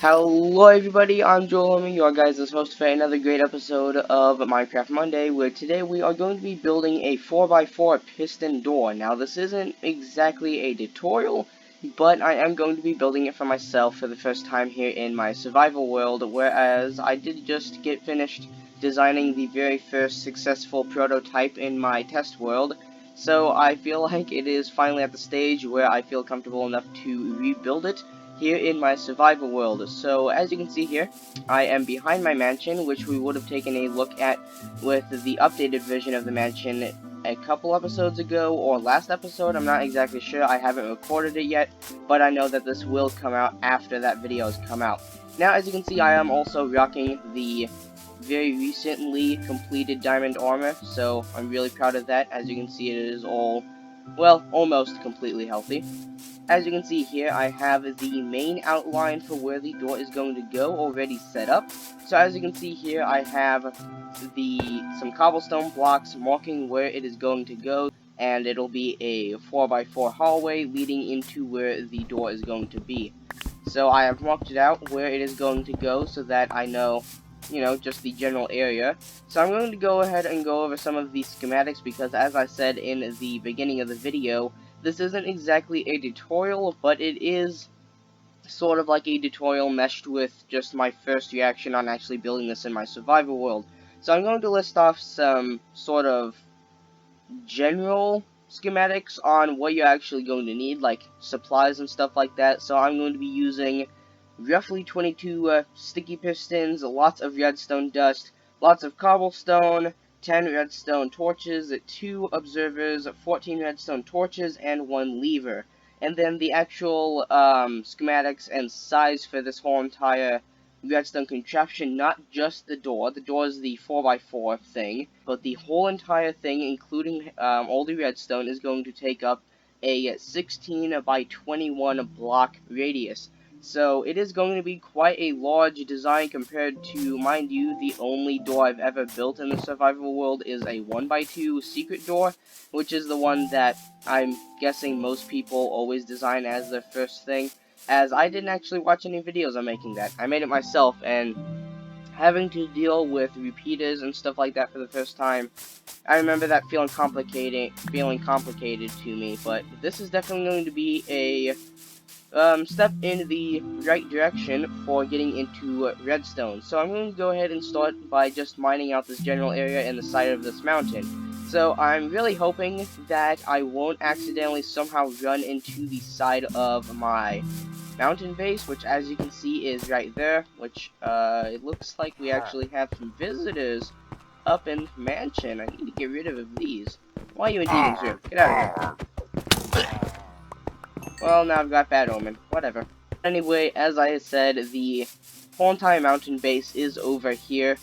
Hello everybody, I'm Joel, your guys' host for another great episode of Minecraft Monday, where today we are going to be building a 4x4 piston door. Now this isn't exactly a tutorial, but I am going to be building it for myself for the first time here in my survival world, whereas I did just get finished designing the very first successful prototype in my test world. So I feel like it is finally at the stage where I feel comfortable enough to rebuild it here in my survival world. So as you can see here, I am behind my mansion, which we would have taken a look at with the updated version of the mansion a couple episodes ago, or last episode. I'm not exactly sure, I haven't recorded it yet, but I know that this will come out after that video has come out. Now as you can see, I am also rocking the very recently completed diamond armor, so I'm really proud of that. As you can see, it is all, well, almost completely healthy. As you can see here, I have the main outline for where the door is going to go already set up. So as you can see here, I have some cobblestone blocks marking where it is going to go, and it'll be a 4x4 hallway leading into where the door is going to be. So I have marked it out where it is going to go so that I know, just the general area. So I'm going to go ahead and go over some of the schematics because, as I said in the beginning of the video, this isn't exactly a tutorial, but it is sort of like a tutorial meshed with just my first reaction on actually building this in my survival world. So I'm going to list off some sort of general schematics on what you're actually going to need, like supplies and stuff like that. So I'm going to be using roughly 22 sticky pistons, lots of redstone dust, lots of cobblestone, 10 redstone torches, 2 observers, 14 redstone torches, and 1 lever. And then the actual schematics and size for this whole entire redstone contraption, not just the door is the 4x4 thing, but the whole entire thing, including all the redstone, is going to take up a 16 by 21 block radius. So it is going to be quite a large design compared to, mind you, the only door I've ever built in the survival world is a 1x2 secret door, which is the one that I'm guessing most people always design as their first thing, as I didn't actually watch any videos on making that. I made it myself, and having to deal with repeaters and stuff like that for the first time, I remember that feeling complicated to me, but this is definitely going to be a step in the right direction for getting into redstone. So I'm going to go ahead and start by just mining out this general area in the side of this mountain. So I'm really hoping that I won't accidentally somehow run into the side of my mountain base, which as you can see is right there, which it looks like we actually have some visitors up in the mansion. I need to get rid of these. Why are you in Deegan's room? Get out of here. Well, now I've got bad omen. Whatever. Anyway, as I said, the whole entire mountain base is over here.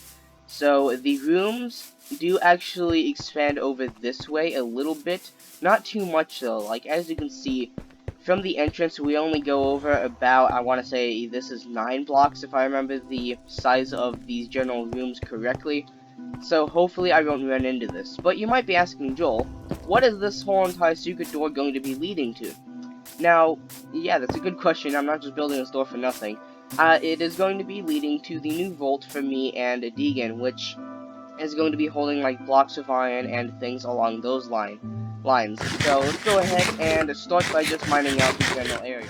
So the rooms do actually expand over this way a little bit. Not too much though. Like, as you can see, from the entrance we only go over about, I want to say this is 9 blocks if I remember the size of these general rooms correctly. So hopefully I won't run into this. But you might be asking, Joel, what is this whole entire secret door going to be leading to? Now, yeah, that's a good question. I'm not just building this door for nothing. It is going to be leading to the new vault for me and Deegan, which is going to be holding like blocks of iron and things along those lines. So let's go ahead and start by just mining out the general area.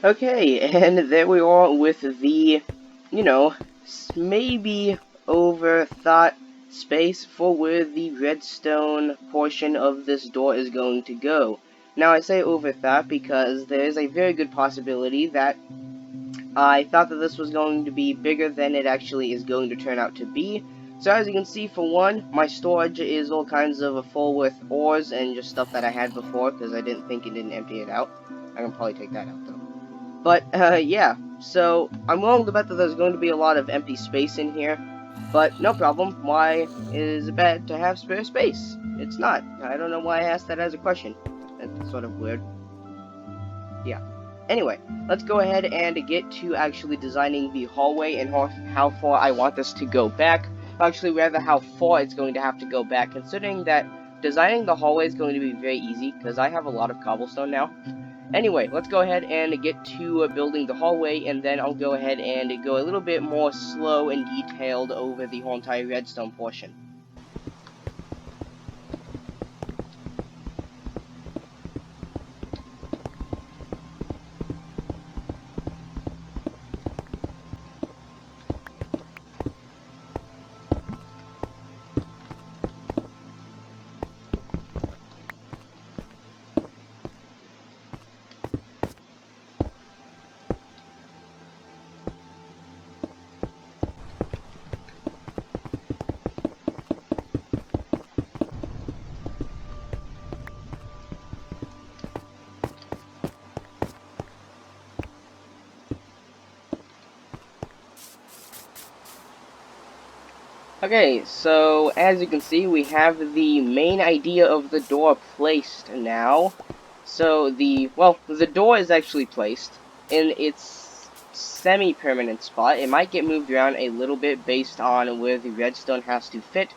Okay, and there we are with the, you know, maybe overthought space for where the redstone portion of this door is going to go. Now, I say overthought because there is a very good possibility that I thought that this was going to be bigger than it actually is going to turn out to be. So as you can see, for one, my storage is all kinds of full with ores and just stuff that I had before because I didn't think it didn't empty it out. I can probably take that out though. But, yeah, so I'm willing to bet that there's going to be a lot of empty space in here, but no problem. Why is it bad to have spare space? It's not. I don't know why I asked that as a question. That's sort of weird. Yeah. Anyway, let's go ahead and get to actually designing the hallway and how far I want this to go back. Actually, rather how far it's going to have to go back, considering that designing the hallway is going to be very easy, because I have a lot of cobblestone now. Anyway, let's go ahead and get to building the hallway, and then I'll go ahead and go a little bit more slow and detailed over the whole entire redstone portion. Okay, so as you can see, we have the main idea of the door placed now. So the door is actually placed in its semi-permanent spot. It might get moved around a little bit based on where the redstone has to fit,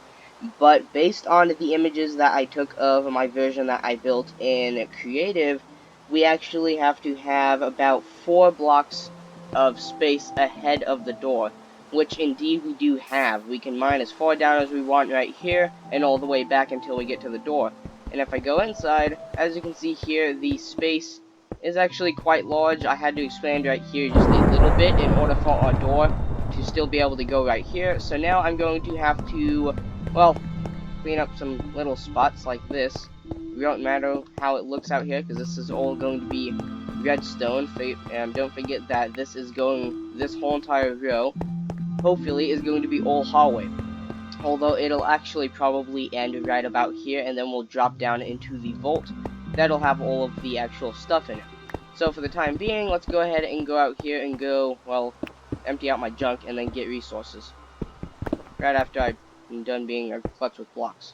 but based on the images that I took of my version that I built in Creative, we actually have to have about 4 blocks of space ahead of the door, which indeed we do have. We can mine as far down as we want right here, and all the way back until we get to the door. And if I go inside, as you can see here, the space is actually quite large. I had to expand right here just a little bit in order for our door to still be able to go right here. So now I'm going to have to, well, clean up some little spots like this. It don't matter how it looks out here because this is all going to be redstone. And don't forget that this whole entire row, hopefully, is going to be all hallway. Although it'll actually probably end right about here, and then we'll drop down into the vault. That'll have all of the actual stuff in it. So for the time being, let's go ahead and go out here and go, well, empty out my junk and then get resources. Right after I'm done being a klutz with blocks.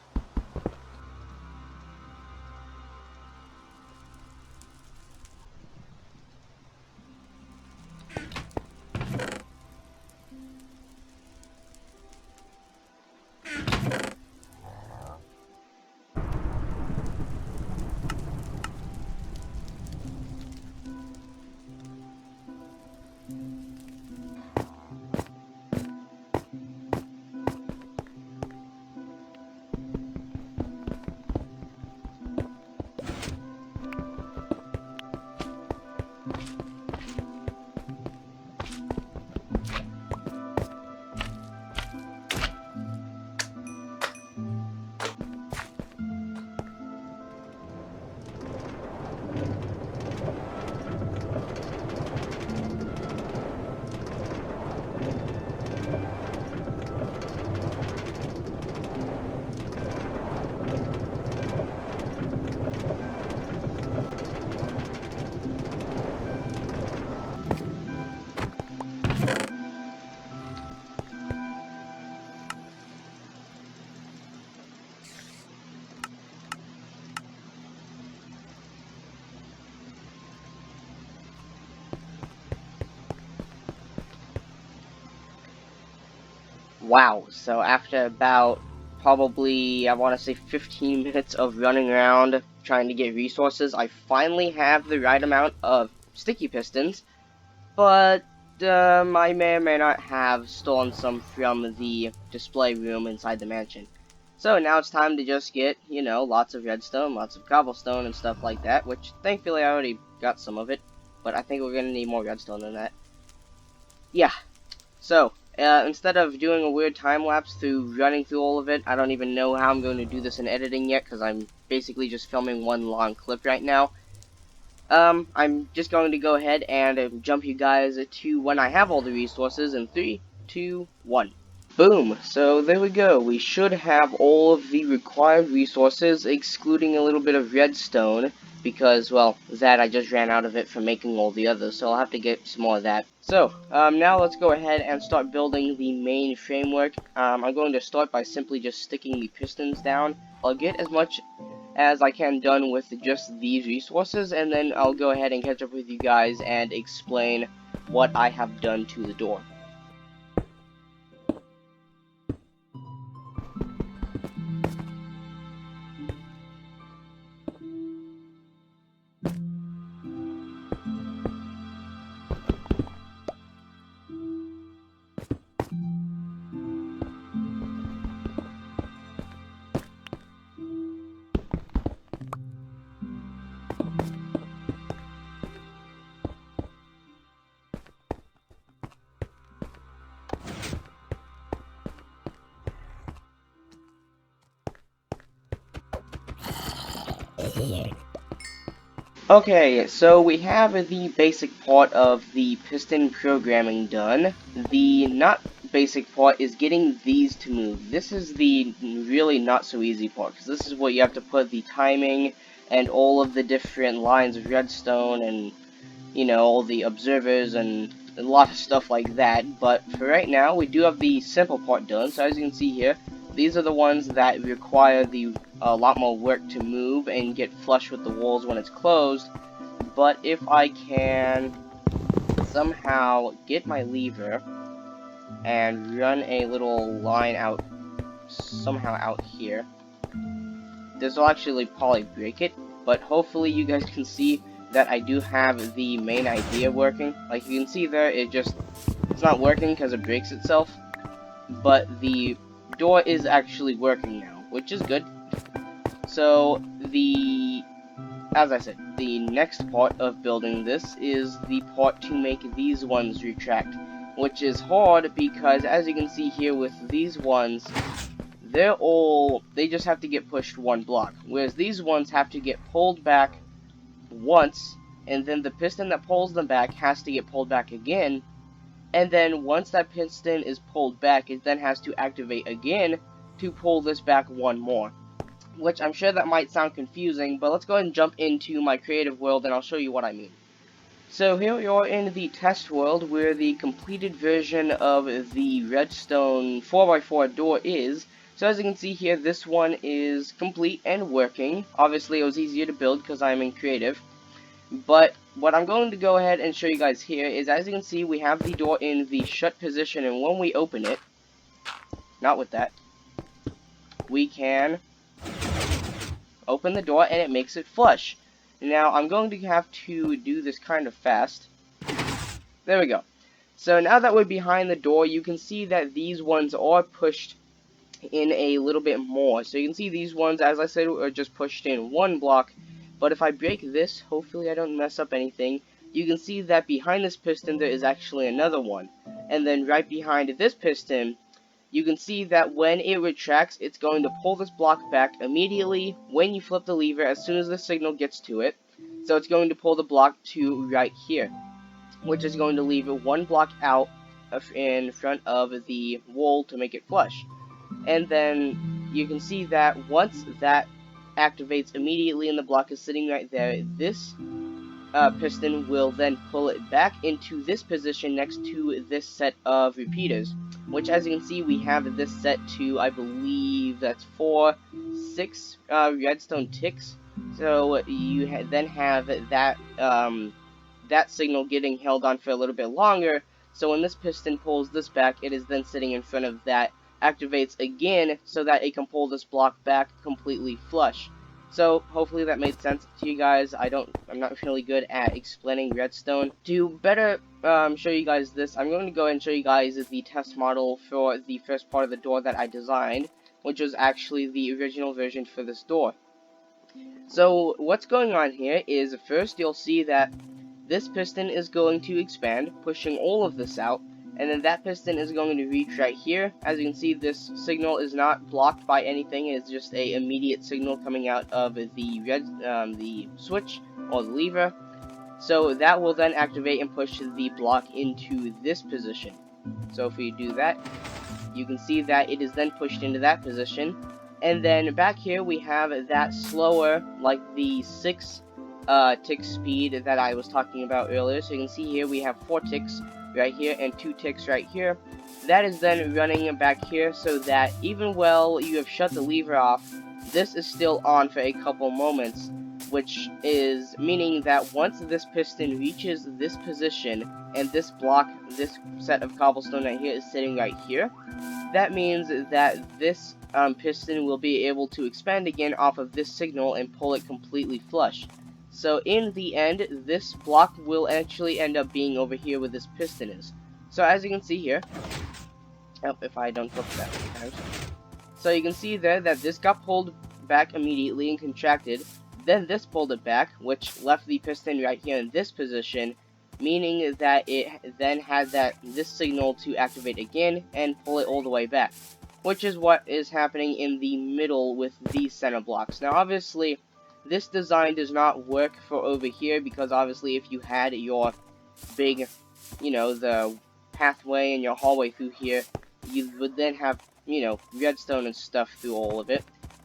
Wow, so after about probably, I want to say 15 minutes of running around trying to get resources, I finally have the right amount of sticky pistons, but I may or may not have stolen some from the display room inside the mansion. So now it's time to just get, you know, lots of redstone, lots of cobblestone and stuff like that, which thankfully I already got some of it. but I think we're gonna need more redstone than that. Yeah, so, instead of doing a weird time-lapse through running through all of it, I don't even know how I'm going to do this in editing yet, because I'm basically just filming one long clip right now. I'm just going to go ahead and jump you guys to when I have all the resources in 3, 2, 1. Boom! So there we go. We should have all of the required resources, excluding a little bit of redstone, because, well, that I just ran out of it from making all the others, so I'll have to get some more of that. So, now let's go ahead and start building the main framework. I'm going to start by simply just sticking the pistons down. I'll get as much as I can done with just these resources, and then I'll go ahead and catch up with you guys and explain what I have done to the door. Okay, so we have the basic part of the piston programming done. The not basic part is getting these to move. This is the really not so easy part, because this is what you have to put the timing and all of the different lines of redstone and, you know, all the observers and a lot of stuff like that. But for right now, we do have the simple part done. So as you can see here, these are the ones that require a lot more work to move and get flush with the walls when it's closed. But if I can somehow get my lever and run a little line out somehow out here, this will actually probably break it, but hopefully you guys can see that I do have the main idea working. Like you can see there, it's not working because it breaks itself, but the door is actually working now, which is good. So as I said, the next part of building this is the part to make these ones retract, which is hard because as you can see here with these ones, they just have to get pushed one block, whereas these ones have to get pulled back once, and then the piston that pulls them back has to get pulled back again, and then once that piston is pulled back, it then has to activate again to pull this back one more. Which I'm sure that might sound confusing, but let's go ahead and jump into my creative world and I'll show you what I mean. So here we are in the test world where the completed version of the redstone 4x4 door is. So as you can see here, this one is complete and working. Obviously it was easier to build because I'm in creative. But what I'm going to go ahead and show you guys here is, as you can see, we have the door in the shut position, and when we open it, not with that, we can open the door and it makes it flush. Now I'm going to have to do this kind of fast. There we go. So now that we're behind the door, you can see that these ones are pushed in a little bit more. So you can see these ones, as I said, are just pushed in one block. But if I break this, hopefully I don't mess up anything, you can see that behind this piston there is actually another one. And then right behind this piston, you can see that when it retracts, it's going to pull this block back immediately when you flip the lever as soon as the signal gets to it. So it's going to pull the block to right here, which is going to leave it one block out in front of the wall to make it flush. And then you can see that once that activates immediately and the block is sitting right there, this piston will then pull it back into this position next to this set of repeaters, which as you can see we have this set to, I believe that's 6 redstone ticks. So you then have that that signal getting held on for a little bit longer, so when this piston pulls this back, it is then sitting in front of that, activates again so that it can pull this block back completely flush. So hopefully that made sense to you guys. I'm not really good at explaining redstone. To better show you guys this, I'm going to go ahead and show you guys the test model for the first part of the door that I designed, which was actually the original version for this door. So what's going on here is, first you'll see that this piston is going to expand, pushing all of this out, and then that piston is going to reach right here. As you can see, this signal is not blocked by anything. It's just a immediate signal coming out of the switch or the lever. So that will then activate and push the block into this position. So if we do that, you can see that it is then pushed into that position. And then back here we have that slower, like the 6 tick speed that I was talking about earlier. So you can see here we have 4 ticks right here and 2 ticks right here. That is then running back here, so that even while you have shut the lever off, this is still on for a couple moments, which is meaning that once this piston reaches this position and this block, this set of cobblestone right here is sitting right here, that means that this piston will be able to expand again off of this signal and pull it completely flush. So in the end, this block will actually end up being over here where this piston is. So as you can see here, if I don't flip that many times, so you can see there that this got pulled back immediately and contracted. Then this pulled it back, which left the piston right here in this position, meaning that it then had this signal to activate again and pull it all the way back, which is what is happening in the middle with these center blocks. Now obviously, this design does not work for over here, because obviously if you had your big, the pathway and your hallway through here, you would then have, redstone and stuff through all of it.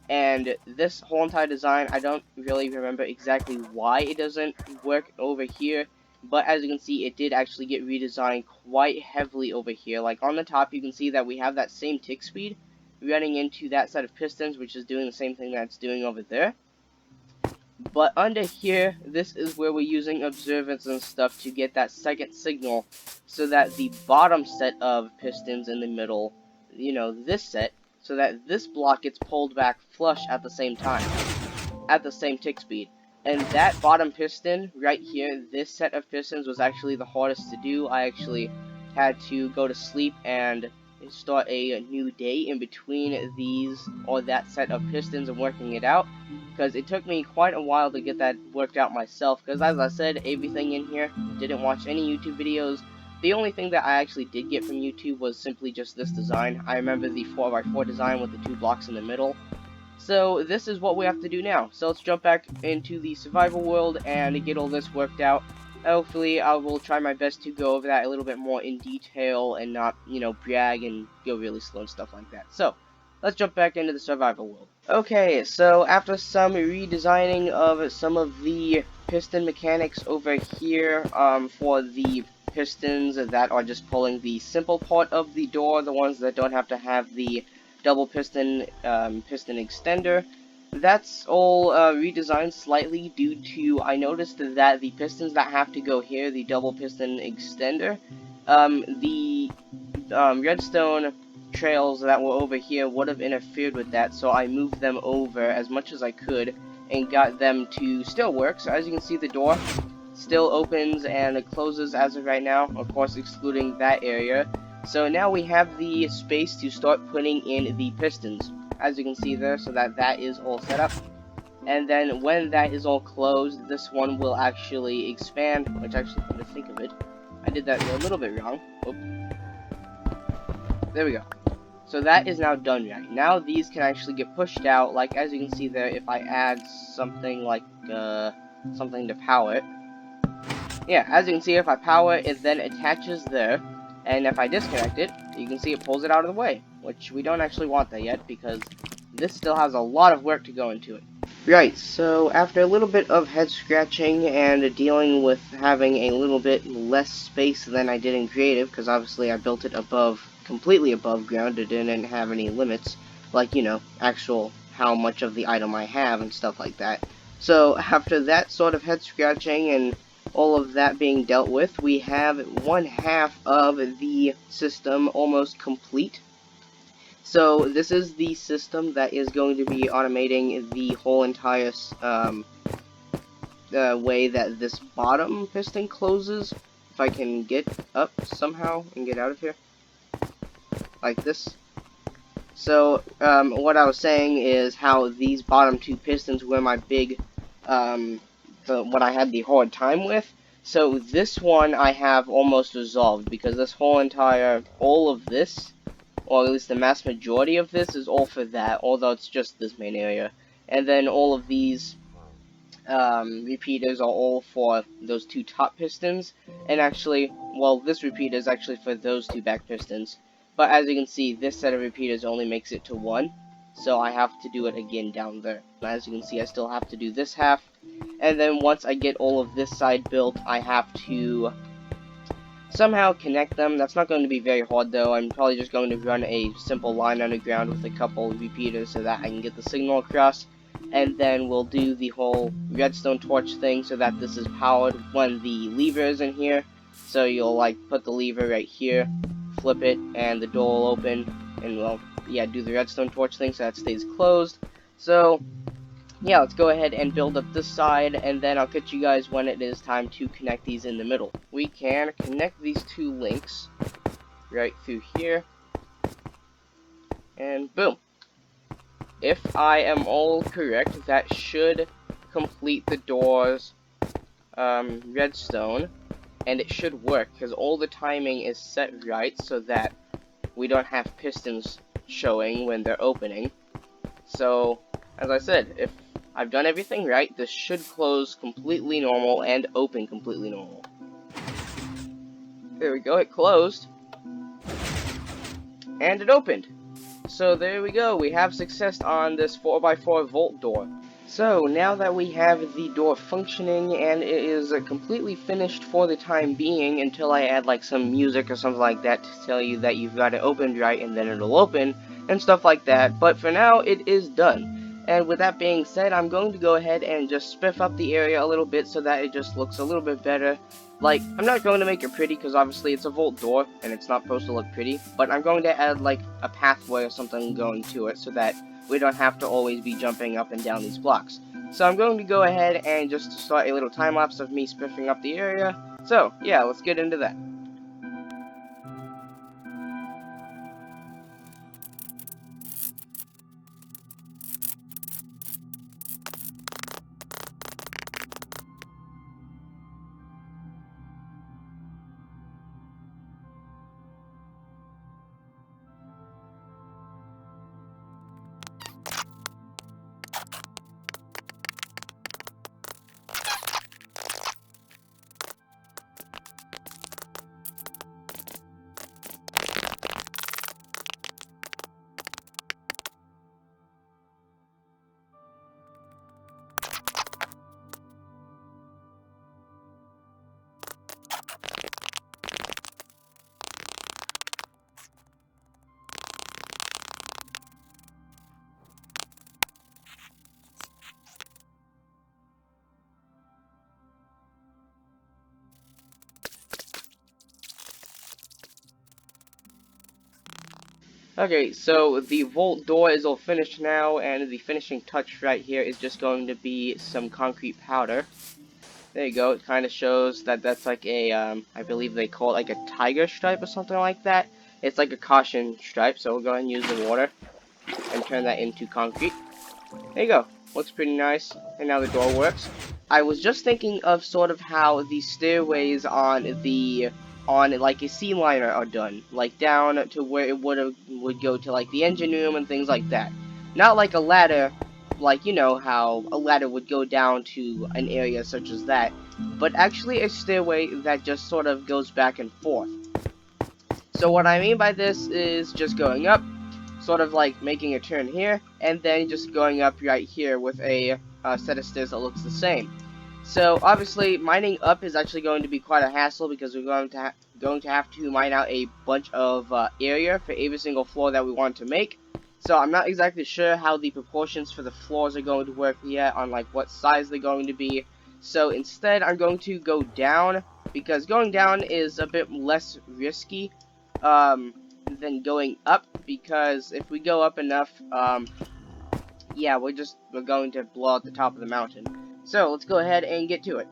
And this whole entire design, I don't really remember exactly why it doesn't work over here, but as you can see, it did actually get redesigned quite heavily over here. Like on the top, you can see that we have that same tick speed running into that set of pistons, which is doing the same thing that it's doing over there. But under here, this is where we're using observance and stuff to get that second signal, so that the bottom set of pistons in the middle, this set, so that this block gets pulled back flush at the same time, at the same tick speed. And that bottom piston right here, this set of pistons was actually the hardest to do. I actually had to go to sleep and start a new day in between these, or that set of pistons, and working it out, because it took me quite a while to get that worked out myself, because as I said, everything in here, didn't watch any YouTube videos. The only thing that I actually did get from YouTube was simply just this design. I remember the 4x4 design with the 2 blocks in the middle. So this is what we have to do now. So let's jump back into the survival world and get all this worked out. Hopefully I will try my best to go over that a little bit more in detail and not, brag and go really slow and stuff like that. So let's jump back into the survival world. Okay, so after some redesigning of some of the piston mechanics over here, for the pistons that are just pulling the simple part of the door, the ones that don't have to have the double piston extender, that's all redesigned slightly due to, I noticed that the pistons that have to go here, the double piston extender, the redstone trails that were over here would have interfered with that, so I moved them over as much as I could and got them to still work. So as you can see, the door still opens and it closes as of right now, of course excluding that area. So now we have the space to start putting in the pistons, as you can see there, so that is all set up. And then when that is all closed, this one will actually expand, which actually, come to think of it, I did that a little bit wrong. Oop. There we go. So that is now done right. Now these can actually get pushed out, like as you can see there, if I add something like, something to power it. Yeah, as you can see, if I power it, it then attaches there. And if I disconnect it, you can see it pulls it out of the way, which we don't actually want that yet, because this still has a lot of work to go into it. Right, so after a little bit of head scratching and dealing with having a little bit less space than I did in creative, because obviously I built it completely above ground, it didn't have any limits, like, actual how much of the item I have and stuff like that. So after that sort of head scratching and all of that being dealt with, we have one half of the system almost complete. So this is the system that is going to be automating the whole entire way that this bottom piston closes. If I can get up somehow and get out of here, like this. So what I was saying is how these bottom 2 pistons were my big what I had the hard time with. So this one I have almost resolved, because this whole entire, all of this, or at least the mass majority of this, is all for that, although it's just this main area. And then all of these repeaters are all for those two top pistons, and actually, well, this repeater is actually for those two back pistons. But as you can see, this set of repeaters only makes it to one, so I have to do it again down there. As you can see, I still have to do this half, and then once I get all of this side built, I have to somehow connect them. That's not going to be very hard though. I'm probably just going to run a simple line underground with a couple repeaters so that I can get the signal across. And then we'll do the whole redstone torch thing so that this is powered when the lever is in here. So you'll like put the lever right here, flip it, and the door will open. And well, yeah, do the redstone torch thing so that stays closed. So yeah, let's go ahead and build up this side, and then I'll catch you guys when it is time to connect these in the middle. We can connect these two links right through here, and boom. If I am all correct, that should complete the door's redstone, and it should work, because all the timing is set right so that we don't have pistons showing when they're opening. So, as I said, if I've done everything right, this should close completely normal and open completely normal. There we go, it closed. And it opened. So there we go, we have success on this 4x4 vault door. So now that we have the door functioning and it is completely finished for the time being, until I add like some music or something like that to tell you that you've got it opened right and then it'll open and stuff like that, but for now it is done. And with that being said, I'm going to go ahead and just spiff up the area a little bit so that it just looks a little bit better. Like, I'm not going to make it pretty because obviously it's a vault door and it's not supposed to look pretty, but I'm going to add like a pathway or something going to it so that we don't have to always be jumping up and down these blocks. So I'm going to go ahead and just start a little time lapse of me spiffing up the area. So yeah, let's get into that. Okay, so the vault door is all finished now, and the finishing touch right here is just going to be some concrete powder. There you go, it kind of shows that that's like a, I believe they call it like a tiger stripe or something like that. It's like a caution stripe, so we'll go ahead and use the water and turn that into concrete. There you go, looks pretty nice, and now the door works. I was just thinking of sort of how the stairways on like a sea liner are done, like down to where it would go to like the engine room and things like that. Not like a ladder, like you know how a ladder would go down to an area such as that, but actually a stairway that just sort of goes back and forth. So what I mean by this is just going up, sort of like making a turn here, and then just going up right here with a set of stairs that looks the same. So obviously mining up is actually going to be quite a hassle because we're going to have to mine out a bunch of area for every single floor that we want to make. So I'm not exactly sure how the proportions for the floors are going to work yet, on like what size they're going to be. So instead I'm going to go down, because going down is a bit less risky than going up, because if we go up enough, yeah, we're going to blow out the top of the mountain. So let's go ahead and get to it.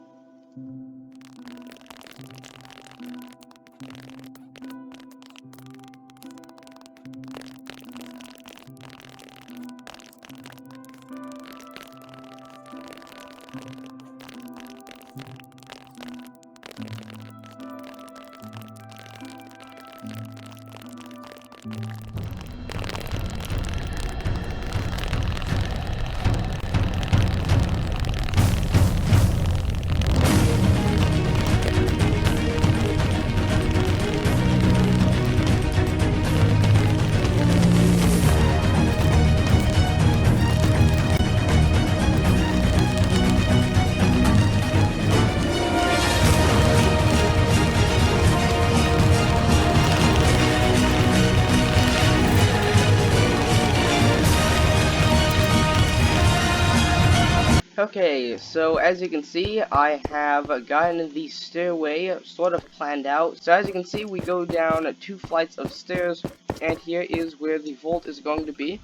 Okay, so as you can see, I have gotten the stairway sort of planned out. So as you can see, we go down 2 flights of stairs, and here is where the vault is going to be.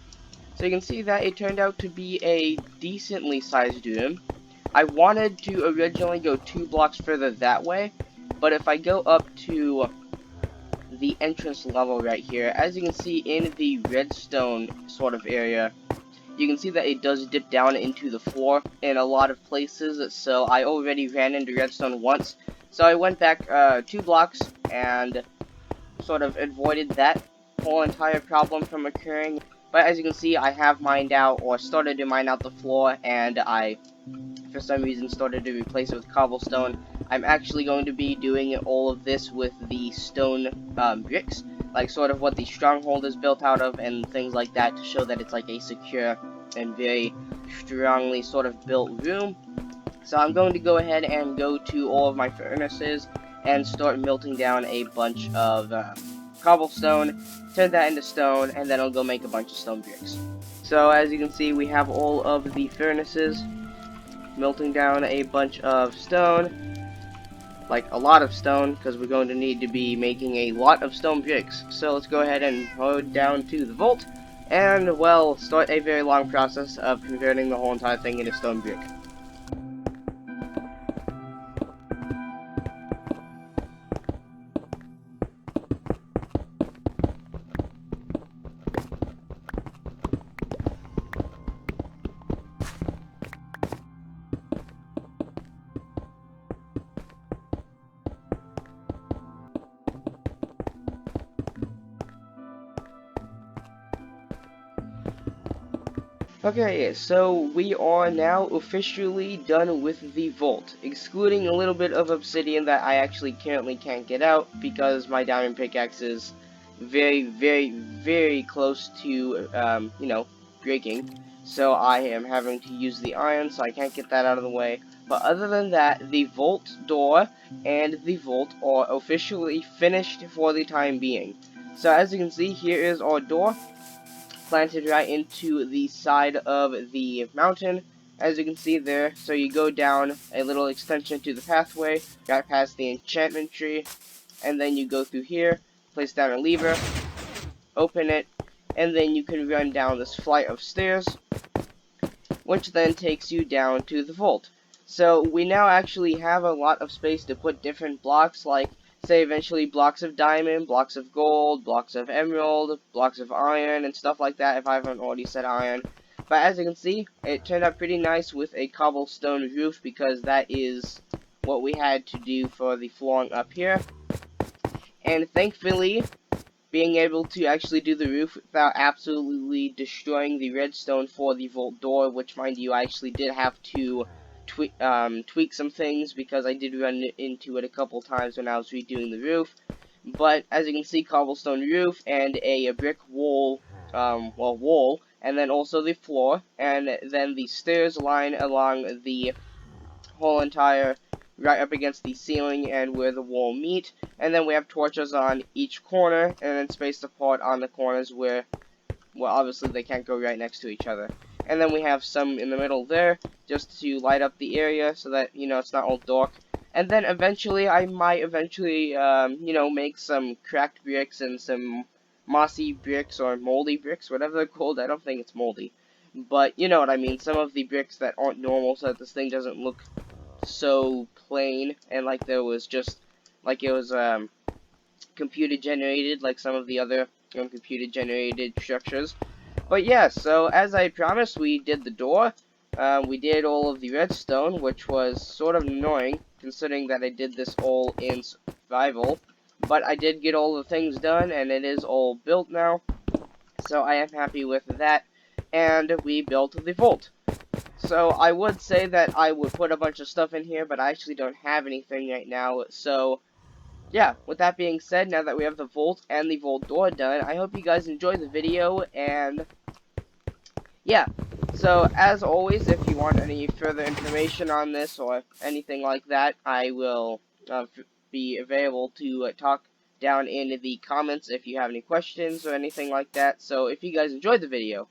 So you can see that it turned out to be a decently sized room. I wanted to originally go 2 blocks further that way, but if I go up to the entrance level right here, as you can see in the redstone sort of area, you can see that it does dip down into the floor in a lot of places, so I already ran into redstone once. So I went back 2 blocks and sort of avoided that whole entire problem from occurring. But as you can see, I have mined out, or started to mine out the floor, and I, for some reason, started to replace it with cobblestone. I'm actually going to be doing all of this with the stone bricks, like sort of what the stronghold is built out of and things like that, to show that it's like a secure and very strongly sort of built room. So I'm going to go ahead and go to all of my furnaces and start melting down a bunch of cobblestone, turn that into stone, and then I'll go make a bunch of stone bricks. So as you can see, we have all of the furnaces melting down a bunch of stone, like a lot of stone, because we're going to need to be making a lot of stone bricks. So let's go ahead and head down to the vault, and, well, start a very long process of converting the whole entire thing into stone brick. Okay, so we are now officially done with the vault, excluding a little bit of obsidian that I actually currently can't get out because my diamond pickaxe is very, very, very close to, breaking. So I am having to use the iron, so I can't get that out of the way. But other than that, the vault door and the vault are officially finished for the time being. So as you can see, here is our door, planted right into the side of the mountain, as you can see there. So you go down a little extension to the pathway, right past the enchantment tree, and then you go through here, place down a lever, open it, and then you can run down this flight of stairs, which then takes you down to the vault. So we now actually have a lot of space to put different blocks, like, say, eventually blocks of diamond, blocks of gold, blocks of emerald, blocks of iron, and stuff like that, if I haven't already said iron. But as you can see, it turned out pretty nice with a cobblestone roof, because that is what we had to do for the flooring up here. And thankfully, being able to actually do the roof without absolutely destroying the redstone for the vault door, which, mind you, I actually did have to tweak some things because I did run into it a couple times when I was redoing the roof. But as you can see, cobblestone roof and a brick wall, wall, and then also the floor, and then the stairs line along the whole entire right up against the ceiling and where the wall meet, and then we have torches on each corner, and then spaced apart on the corners where, well, obviously they can't go right next to each other. And then we have some in the middle there, just to light up the area so that, it's not all dark. And then eventually, I might make some cracked bricks and some mossy bricks or moldy bricks, whatever they're called. I don't think it's moldy. But you know what I mean, some of the bricks that aren't normal so that this thing doesn't look so plain and like there was just like it was computer generated like some of the other computer generated structures. But yeah, so as I promised, we did the door. We did all of the redstone, which was sort of annoying considering that I did this all in survival. but I did get all the things done, and it is all built now. So I am happy with that, and we built the vault. So I would say that I would put a bunch of stuff in here, but I actually don't have anything right now. So yeah, with that being said, now that we have the vault and the vault door done, I hope you guys enjoyed the video, and yeah. So as always, if you want any further information on this or anything like that, I will be available to talk down in the comments if you have any questions or anything like that. So if you guys enjoyed the video,